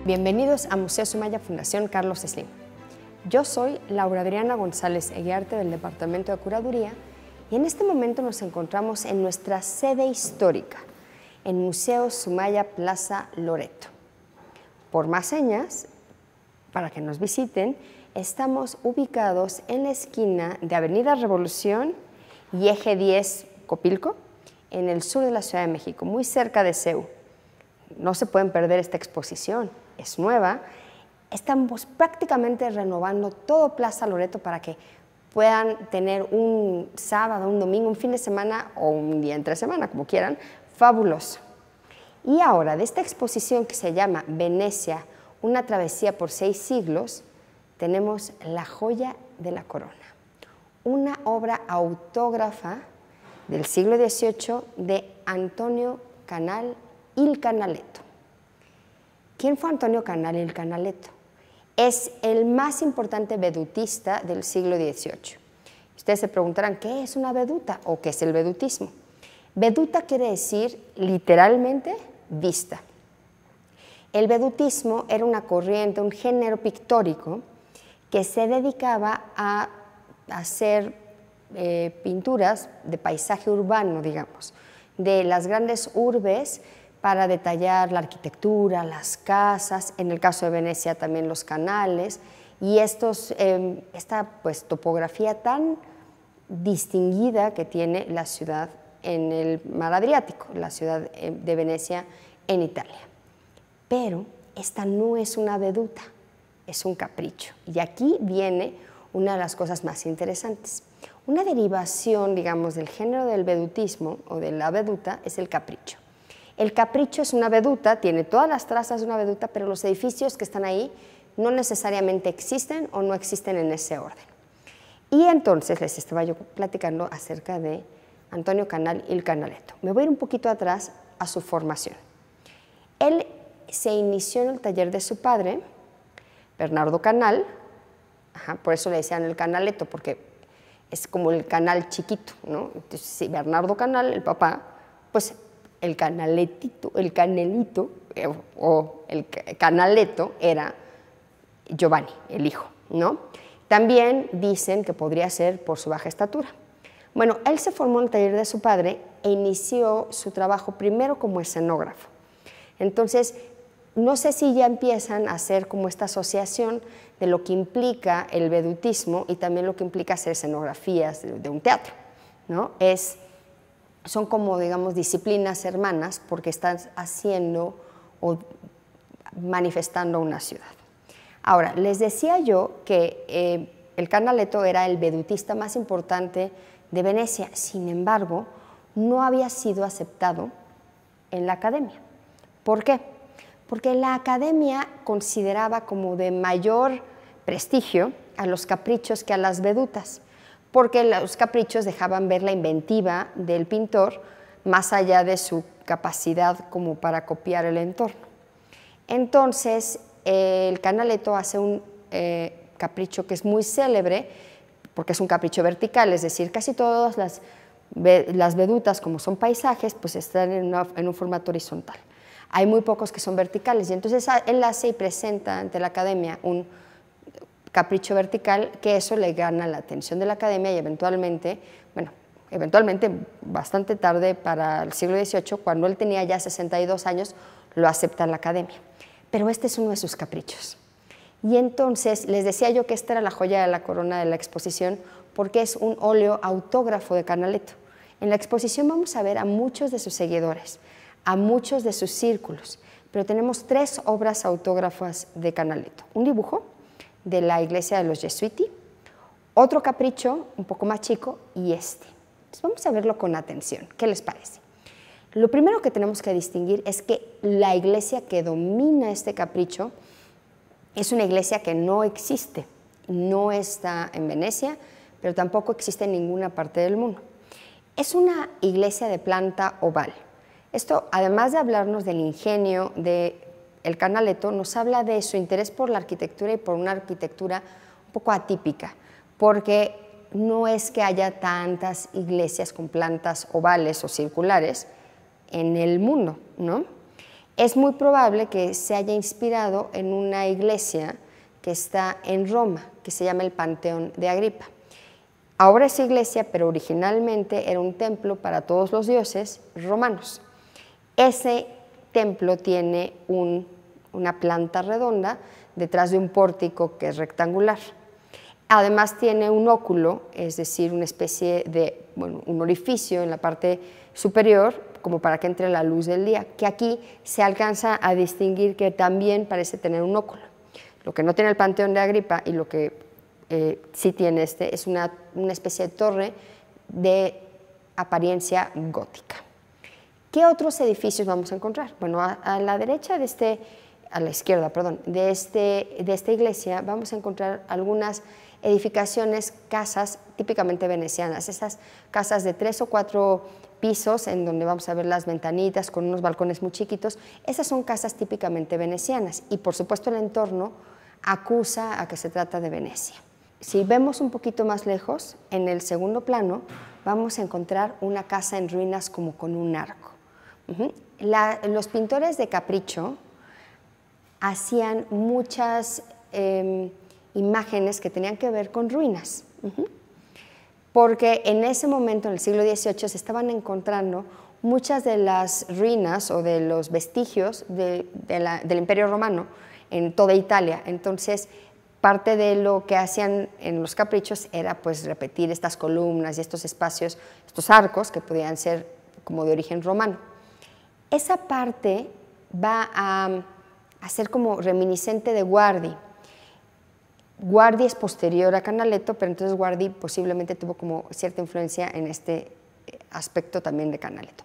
Bienvenidos a Museo Sumaya Fundación Carlos Slim. Yo soy Laura Adriana González Eguiarte del Departamento de Curaduría y en este momento nos encontramos en nuestra sede histórica, en Museo Sumaya Plaza Loreto. Por más señas, para que nos visiten, estamos ubicados en la esquina de Avenida Revolución y Eje 10 Copilco, en el sur de la Ciudad de México, muy cerca de CEU. No se pueden perder esta exposición, es nueva. Estamos prácticamente renovando todo Plaza Loreto para que puedan tener un sábado, un domingo, un fin de semana o un día entre semana, como quieran, fabuloso. Y ahora, de esta exposición que se llama Venecia, una travesía por 6 siglos, tenemos La joya de la corona, una obra autógrafa del siglo XVIII de Antonio Canal il Canaletto. ¿Quién fue Antonio Canal il Canaletto? Es el más importante vedutista del siglo XVIII. Ustedes se preguntarán, ¿qué es una veduta o qué es el vedutismo? Veduta quiere decir literalmente vista. El vedutismo era una corriente, un género pictórico que se dedicaba a hacer pinturas de paisaje urbano, digamos, de las grandes urbes para detallar la arquitectura, las casas, en el caso de Venecia también los canales, y esta topografía tan distinguida que tiene la ciudad en el mar Adriático, la ciudad de Venecia en Italia. Pero esta no es una veduta, es un capricho, y aquí viene una de las cosas más interesantes. Una derivación, digamos, del género del vedutismo o de la veduta es el capricho. El capricho es una veduta, tiene todas las trazas de una veduta, pero los edificios que están ahí no necesariamente existen o no existen en ese orden. Y entonces les estaba yo platicando acerca de Antonio Canal il Canaletto. Me voy a ir un poquito atrás a su formación. Él se inició en el taller de su padre, Bernardo Canal, por eso le decían el Canaletto, porque es como el canal chiquito, ¿no? Entonces, si Bernardo Canal, el papá, pues el canaletito, el canelito o el canaletto era Giovanni, el hijo, ¿no? También dicen que podría ser por su baja estatura. Bueno, él se formó en el taller de su padre e inició su trabajo primero como escenógrafo. Entonces, no sé si ya empiezan a hacer como esta asociación de lo que implica el vedutismo y también lo que implica hacer escenografías de un teatro, ¿no? Son como, digamos, disciplinas hermanas porque están haciendo o manifestando una ciudad. Ahora, les decía yo que el Canaletto era el vedutista más importante de Venecia, sin embargo, no había sido aceptado en la academia. ¿Por qué? Porque la academia consideraba como de mayor prestigio a los caprichos que a las vedutas, porque los caprichos dejaban ver la inventiva del pintor más allá de su capacidad como para copiar el entorno. Entonces, el Canaletto hace un capricho que es muy célebre, porque es un capricho vertical, es decir, casi todas las vedutas, como son paisajes, pues están en un formato horizontal. Hay muy pocos que son verticales, y entonces él hace y presenta ante la academia un capricho vertical, que eso le gana la atención de la academia y eventualmente bastante tarde para el siglo XVIII, cuando él tenía ya 62 años, lo acepta la academia. Pero este es uno de sus caprichos. Y entonces les decía yo que esta era la joya de la corona de la exposición porque es un óleo autógrafo de Canaletto. En la exposición vamos a ver a muchos de sus seguidores, a muchos de sus círculos, pero tenemos 3 obras autógrafas de Canaletto. Un dibujo de la iglesia de los Gesuiti, otro capricho un poco más chico y este. Entonces vamos a verlo con atención. ¿Qué les parece? Lo primero que tenemos que distinguir es que la iglesia que domina este capricho es una iglesia que no existe, no está en Venecia, pero tampoco existe en ninguna parte del mundo. Es una iglesia de planta oval. Esto, además de hablarnos del ingenio de el Canaletto, nos habla de su interés por la arquitectura y por una arquitectura un poco atípica, porque no es que haya tantas iglesias con plantas ovales o circulares en el mundo, ¿no? Es muy probable que se haya inspirado en una iglesia que está en Roma, que se llama el Panteón de Agripa. Ahora es iglesia, pero originalmente era un templo para todos los dioses romanos. Ese templo tiene una planta redonda detrás de un pórtico que es rectangular. Además tiene un óculo, es decir, una especie de, un orificio en la parte superior, como para que entre la luz del día, que aquí se alcanza a distinguir que también parece tener un óculo. Lo que no tiene el Panteón de Agripa y lo que sí tiene este es una especie de torre de apariencia gótica. ¿Qué otros edificios vamos a encontrar? Bueno, a la derecha a la izquierda, perdón, de esta iglesia vamos a encontrar algunas edificaciones, casas típicamente venecianas, esas casas de 3 o 4 pisos en donde vamos a ver las ventanitas con unos balcones muy chiquitos. Esas son casas típicamente venecianas y por supuesto el entorno acusa a que se trata de Venecia. Si vemos un poquito más lejos, en el segundo plano vamos a encontrar una casa en ruinas como con un arco. Los pintores de capricho hacían muchas imágenes que tenían que ver con ruinas, porque en ese momento, en el siglo XVIII, se estaban encontrando muchas de las ruinas o de los vestigios del Imperio Romano en toda Italia. Entonces, parte de lo que hacían en los caprichos era pues repetir estas columnas y estos espacios, estos arcos que podían ser como de origen romano. Esa parte va a ser como reminiscente de Guardi. Guardi es posterior a Canaletto, pero entonces Guardi posiblemente tuvo como cierta influencia en este aspecto también de Canaletto.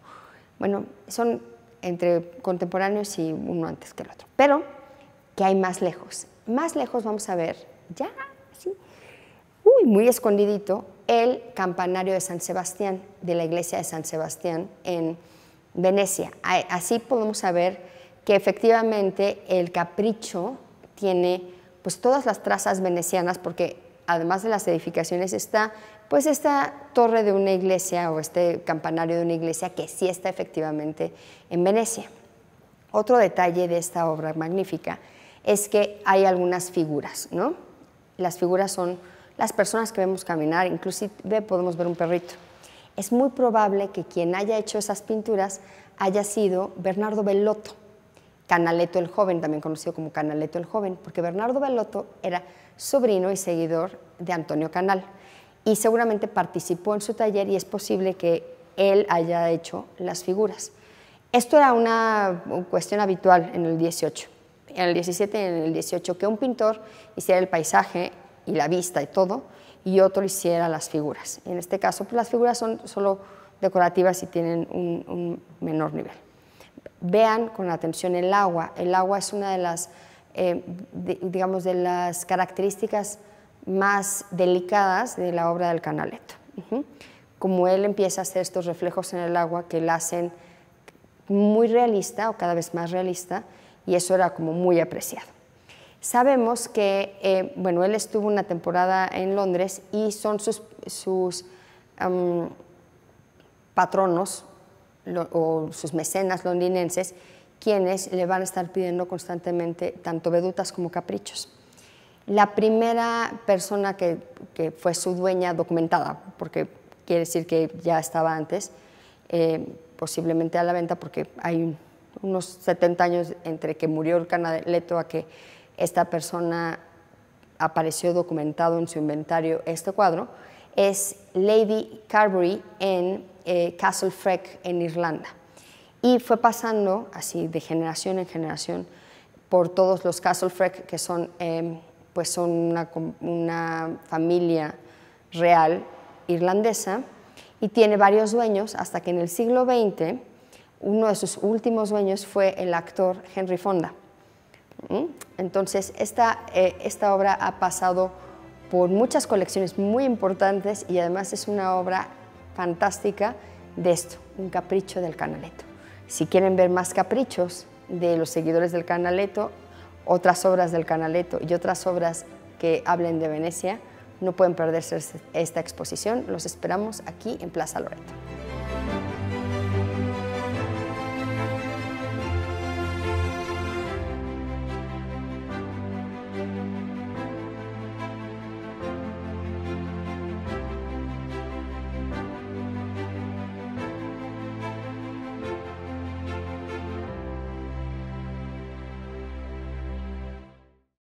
Bueno, son entre contemporáneos y uno antes que el otro. Pero, ¿qué hay más lejos? Más lejos vamos a ver, ya, sí, muy escondidito, el campanario de San Sebastián, de la iglesia de San Sebastián en Venecia. Así podemos saber que efectivamente el capricho tiene pues todas las trazas venecianas, porque además de las edificaciones está pues esta torre de una iglesia o este campanario de una iglesia que sí está efectivamente en Venecia. Otro detalle de esta obra magnífica es que hay algunas figuras, ¿no? Las figuras son las personas que vemos caminar, inclusive podemos ver un perrito. Es muy probable que quien haya hecho esas pinturas haya sido Bernardo Bellotto, Canaletto el Joven, también conocido como Canaletto el Joven, porque Bernardo Bellotto era sobrino y seguidor de Antonio Canal y seguramente participó en su taller y es posible que él haya hecho las figuras. Esto era una cuestión habitual en el 18, en el 17 y en el 18, que un pintor hiciera el paisaje y la vista y todo, y otro hiciera las figuras. En este caso, pues las figuras son solo decorativas y tienen un menor nivel. Vean con atención el agua. El agua es una de las, digamos, de las características más delicadas de la obra del Canaletto. Como él empieza a hacer estos reflejos en el agua que la hacen muy realista o cada vez más realista, y eso era como muy apreciado. Sabemos que, bueno, él estuvo una temporada en Londres y son sus patronos o sus mecenas londinenses quienes le van a estar pidiendo constantemente tanto vedutas como caprichos. La primera persona que fue su dueña documentada, porque quiere decir que ya estaba antes, posiblemente a la venta, porque hay unos 70 años entre que murió el Canaletto a que esta persona apareció documentado en su inventario este cuadro, es Lady Carbery en Castlefrec en Irlanda. Y fue pasando así de generación en generación por todos los Castlefrec, que son, pues son una familia real irlandesa, y tiene varios dueños hasta que en el siglo XX uno de sus últimos dueños fue el actor Henry Fonda. Entonces esta obra ha pasado por muchas colecciones muy importantes y además es una obra fantástica de esto, un capricho del Canaletto. Si quieren ver más caprichos de los seguidores del Canaletto, otras obras del Canaletto y otras obras que hablen de Venecia, no pueden perderse esta exposición. Los esperamos aquí en Plaza Loreto.